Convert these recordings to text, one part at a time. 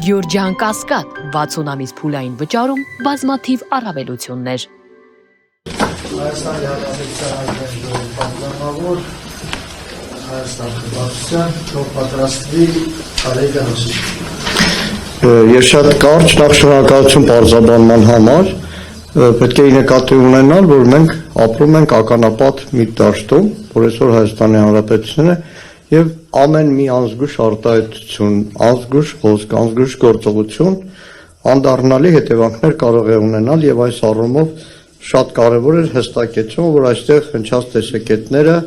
Գյուրջան Կասկադ 60 ամիս փուլային վճարում բազմաթիվ առավելություններ։ Հայաստանի Հանրապետության պատգամավոր Հայաստան Խմբակցության թող պատրաստվի Արեգ Հոսի։ Ես շատ կարճ նախ շնորհակալություն բարձրաբանման համար, պետք է նկատի ունենալ, որ մենք ապրում ենք ականապատ մի դաշտում, որ այսօր Հայաստանի Հանրապետությունը եւ ամեն մի անզգույշ արտահայտություն, անզգույշ խոսք, անզգույշ գործողություն անդառնալի հետևանքներ կարող է ունենալ եւ այս առումով շատ կարեւոր է հստակեցումը, որ այստեղ հնչած տեսակետները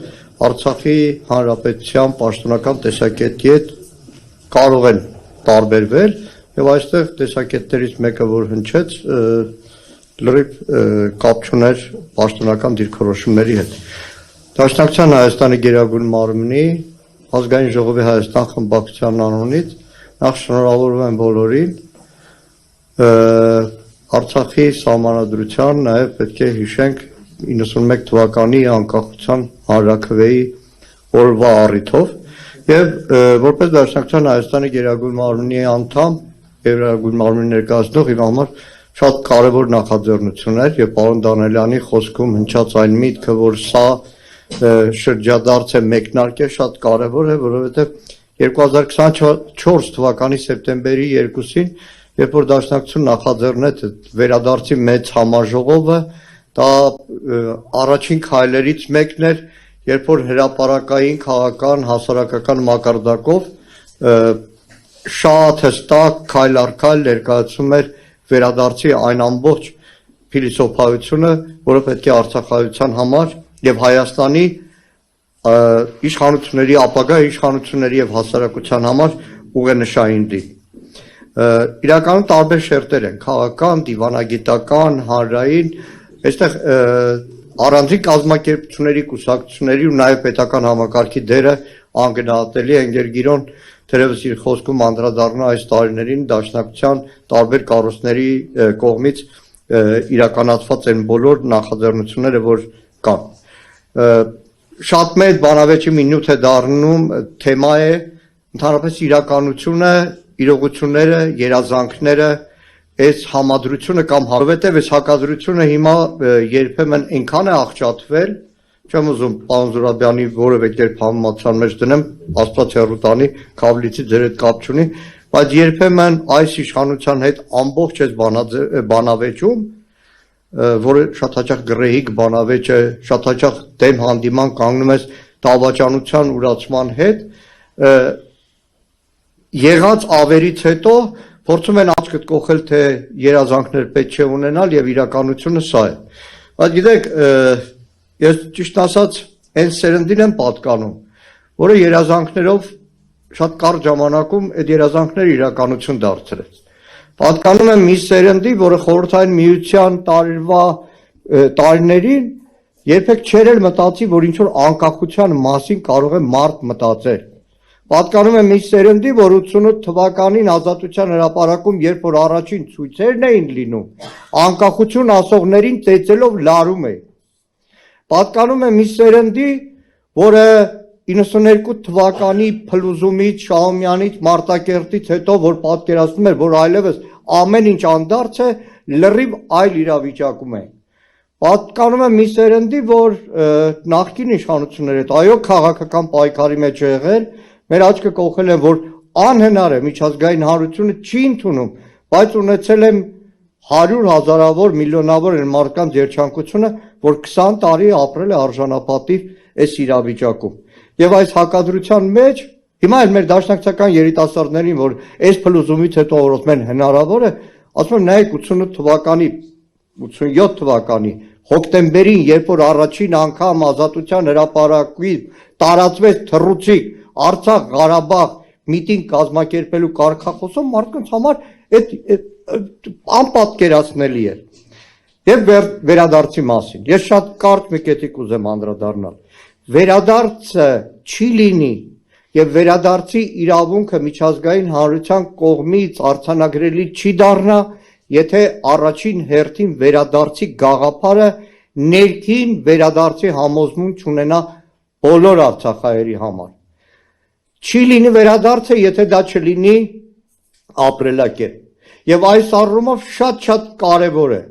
Արցախի Հանրապետության պաշտոնական տեսակետի հետ կարող են տարբերվել եւ այստեղ տեսակետներից մեկը որ հնչեց լրիվ կապ չուներ պաշտոնական դիրքորոշումների հետ։ Դաշնակցության Հայաստանի Գերագույն մարմնի Ազգային ժողովի Հայաստան խմբակցության անունից նախ շնորհավորում եմ բոլորին Արցախի սահմանադրության նաև պետք է հիշենք 91 թվականի անկախության հանրաքվեի օրվա առիթով եւ որպես Դաշնակցության Հայաստանի Գերագույն մարմնի անդամ Գերագույն մարմնի ներկայացնող իմ համար շատ կարևոր նախաձեռնություն էր եւ պարոն Դանելյանի խոսքում հնչած այն միտքը որ սա շրջադարձ է մեկնարկ է շատ կարևոր է որովհետեւ 2024 թվականի սեպտեմբերի 2-ին երբ որ Դաշնակցություն նախաձեռնեց վերադարձի մեծ համաժողովը դա առաջին քայլերից մեկն էր երբ որ հրապարակային քաղաքական հասարակական մակարդակով շատ հստակ քայլ առ քայլ ներկայացում էր վերադարձի այն ամբողջ փիլիսոփայությունը որը պետք է արցախայության համար եւ Հայաստանի իշխանությունների ապագա իշխանությունների եւ հասարակության համար ուղենշային դի իրականում տարբեր շերտեր են քաղաքական, դիվանագիտական, հանրային այստեղ առանձին կազմակերպությունների, կուսակցությունների ու նաև պետական համակարգի դերը անգնահատելի է Գերգիրոն թերևս իր խոսքում անդրադառնա այս տարիներին Դաշնակցության տարբեր կառույցների կողմից իրականացված են բոլոր նախաձեռնությունները, որ կան։ Շատ մեծ բանավեճի մի նյութ է դառնում թեմա է ընդհանրապես իրականությունը, իրողությունները, երազանքները այս համադրությունը կամ որովհետև այս հակադրությունը հիմա երբեմն այնքան է աղճատվել, չեմ ուզում պարոն Զուրաբյանի որևէ կերպ համեմատության մեջ դնեմ, Աստված հեռու տանի, Քավլիցի ձեր հետ կապ չունի, բայց երբեմն այս իշխանության հետ ամբողջ այս բանավեճում, որը շատ հաճախ գռեհիկ բանավեճ է, շատ հաճախ դեմ հանդիման կանգնում ես դավաճանության ուրացման հետ, եղած ավերից հետո փորձում են աչքդ կողել թե երազանքներ պետք չէ ունենալ եւ իրականությունը սա է։ Բայց գիտեք, ես ճիշտ ասած այն սերնդին եմ պատկանում, որը երազանքներով շատ կարճ ժամանակում այդ երազանքները իրականություն դարձրեց։ Պատկանում եմ մի սերնդի, որը խորհրդային միության տարիներին երբեք չէր էլ մտածի, որ ինչ որ անկախության մասին կարող է մարդ մտածել։ Պատկանում եմ մի սերնդի, որ 88 թվականին ազատության հրապարակում, երբ որ առաջին ցույցերն էին լինում, անկախություն ասողներին ծեծելով լարում էին։ Պատկանում եմ մի սերնդի, որը 92 թվականի փլուզումից, Շահումյանից, Մարտակերտից հետո, որ պատկերացնում էր, որ այլևս ամեն ինչ անդարձ է, լրիվ այլ իրավիճակում է։ Պատկանում եմ մի սերնդի, որ նախկին իշխանությունների հետ, այո, քաղաքական պայքարի մեջ է եղել, մեր աչքը կողել են, որ անհնար է միջազգային հանրությունը չի ընդունում, բայց ունեցել եմ 100 հազարավոր, միլիոնավոր մարդկանց երջանկությունը, որ 20 տարի ապրել է արժանապատիվ այս իրավիճակում։ Եվ այս հակադրության մեջ, հիմա էլ մեր դաշնակցական երիտասարդներին, որ այս փլուզումից հետո որոշում են հնարավոր է, ասում եմ նայեք 88 թվականի, 87 թվականի հոկտեմբերին, երբ որ առաջին անգամ ազատության հրապարակից տարածվեց թռուցիկ Արցախ, Ղարաբաղ միտինգ կազմակերպելու կարգախոսում մարդկանց համար այդ անպատկերացնելի էր։ Եվ վերադարձի մասին։ Ես շատ կարճ մի կետի կուզեմ անդրադառնալ։ Վերադարձը չի լինի եւ վերադարձի իրավունքը միջազգային հանրության կողմից արձանագրելի չի դառնա, եթե առաջին հերթին վերադարձի գաղափարը ներքին վերադարձի համոզմունք չունենա բոլոր արցախայերի համար։ Չի լինի վերադարձը, եթե դա չլինի ապրելակերպ։ Եվ այս առումով շատ կարևոր է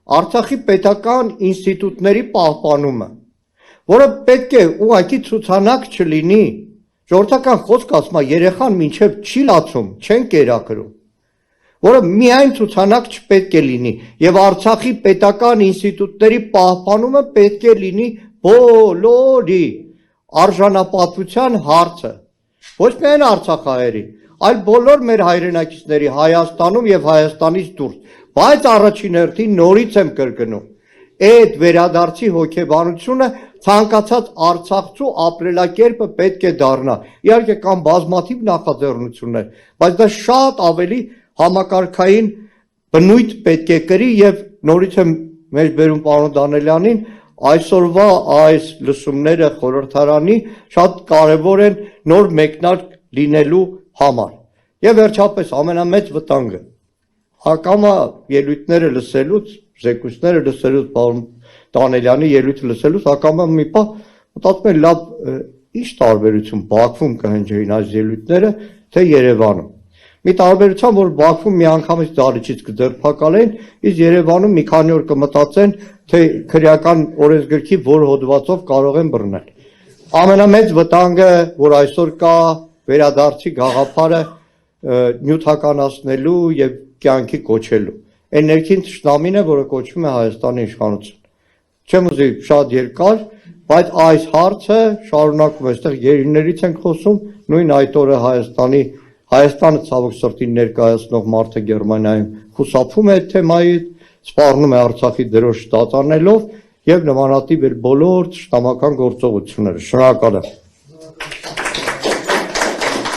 Արցախի պետական ինստիտուտների պահպանումը, որը պետք է ուղղակի ցուցանակ չլինի, ժողովրդական խոսք ասում է, երեխան մինչև չի լացում, չեն կերակրում, որը միայն ցուցանակ չպետք է լինի, եւ Արցախի պետական ինստիտուտների պահպանումը պետք է լինի բոլորի արժանապատվության հարցը, ոչ միայն արցախահայերի, այլ բոլոր մեր հայրենակիցների Հայաստանում եւ Հայաստանից դուրս, բայց առաջին հերթին նորից եմ կրկնում, այդ վերադարձի հոգեբանությունը ցանկացած արցախցու ապրելակերպը պետք է դառնա, իհարկե կան բազմաթիվ նախաձեռնություններ, բայց դա շատ ավելի համակարգային բնույթ պետք է կրի եւ նորից եմ մեջ բերում պարոն Դանելյանին, այսօրվա այս լսումները խորհրդարանի շատ կարևոր են նոր մեկնարկ լինելու համար։ Եվ վերջապես ամենամեծ վտանգը հակամա ելույթները լսելուց, զեկույցները լսելուց, պարոն Դանելյանի ելույթը լսելուց հակամա մի պահ մտածում եմ լավ ինչ տարբերություն Բաքվում կհնչեին այս ելույթները, թե Երևանում։ Մի տարբերություն, որ Բաքվում միանգամից դալիճից կձերբակալեն, իսկ Երևանում մի քանի օր կմտածեն, թե քրեական օրենսգրքի որ հոդվածով կարող են բռնել։ Ամենամեծ վտանգը, որ այսօր կա վերադարձի գաղափարը նյութականացնելու եւ կյանքի կոչելու։ Այն ներքին թշնամին է, որը կոչվում է Հայաստանի իշխանություն։ Չեմ ուզի շատ երկար, բայց այս հարցը շարունակվում է, այստեղ երիներից ենք խոսում, նույն այդ օրը Հայաստանը ցավոք սրտի ներկայացնող մարդը Գերմանիայում խուսափում է այդ թեմայից, սպառնում է Արցախի դրոշ ստացանելով եւ նմանատիպ բոլոր թշնամական գործողությունները։ Շնորհակալ եմ։